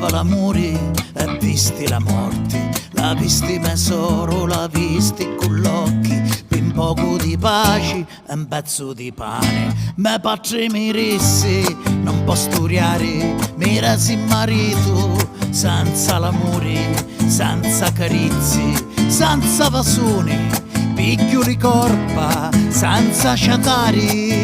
cercava l'amore e visti la morte, la visti tesoro, la visti con l'occhi, per un poco di pace e un pezzo di pane. Me padre mi disse, non posso studiare, mi resi marito, senza l'amore, senza carizzi, senza vasone, piglio di corpa, senza ciatari.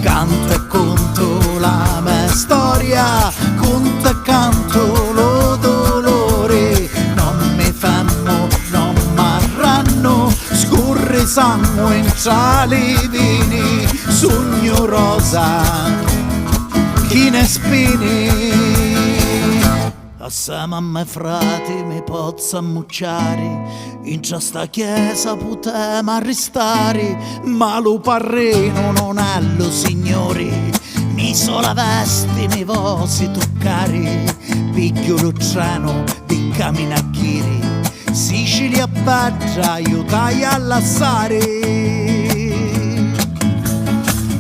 Canto e conto la mia storia, conto e canto lo dolore, non mi fermo, non m'arranno, scorre sangue in sali vini, sogno rosa, chi ne spini. Assai mamma e frati mi pozza ammucciare, in sta chiesa potremo arrestare, ma lo parreno non è lo signore, mi sola vesti mi vosi toccare, piglio lo treno di camminacchieri, Sicilia baggia io dai all'assare.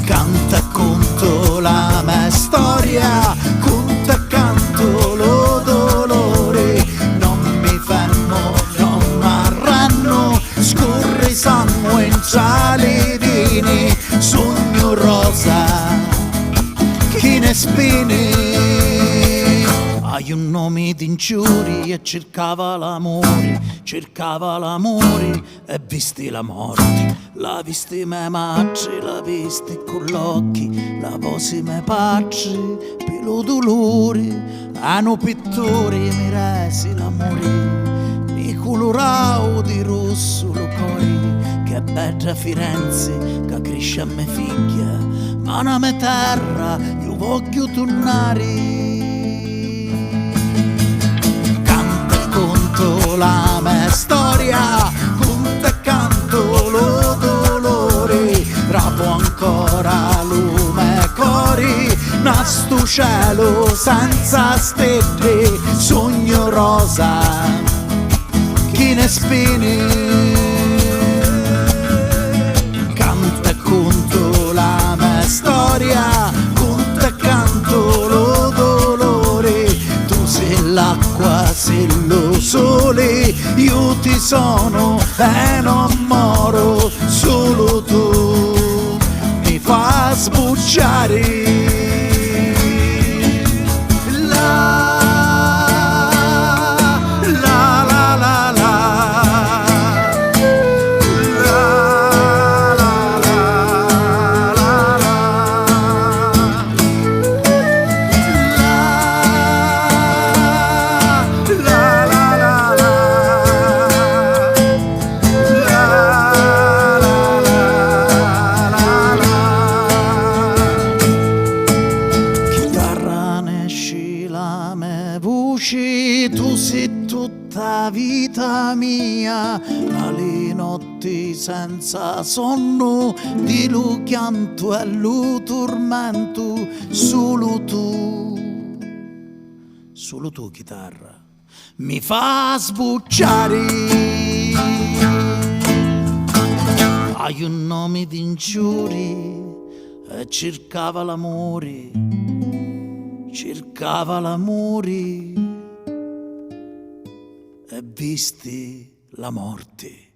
Canta e conto la mia storia, conta e canto lo dolore, non mi fermo, non m'arranno, scorre sangue in sali vini, sogno rosa, chi ne spini. Hai un nome d'ingiuri e cercava l'amore e visti la morte, la visti me madre, la visti con l'occhi, la vosi me padre, per lo dolore, hanno pittori mi resi l'amore, mi colorao di rosso lo cori, che bella Firenze che cresce a me figlia, ma una me terra io voglio tornare. La mia storia, conto e canto lo dolore, rapo ancora lume cori, nasto cielo senza stelle, sogno rosa, chi ne spini. Canto e conto la mia storia, conto e canto lo dolore, tu sei l'acqua, sei lo sole, io ti sono e non moro, solo tu mi fa sbucciare. Tu sei tutta vita mia, ma le notti senza sonno, di lo chianto e lo tormento, solo tu chitarra, mi fa sbucciare. Hai un nome d'ingiuri e cercava l'amore e visti la morte.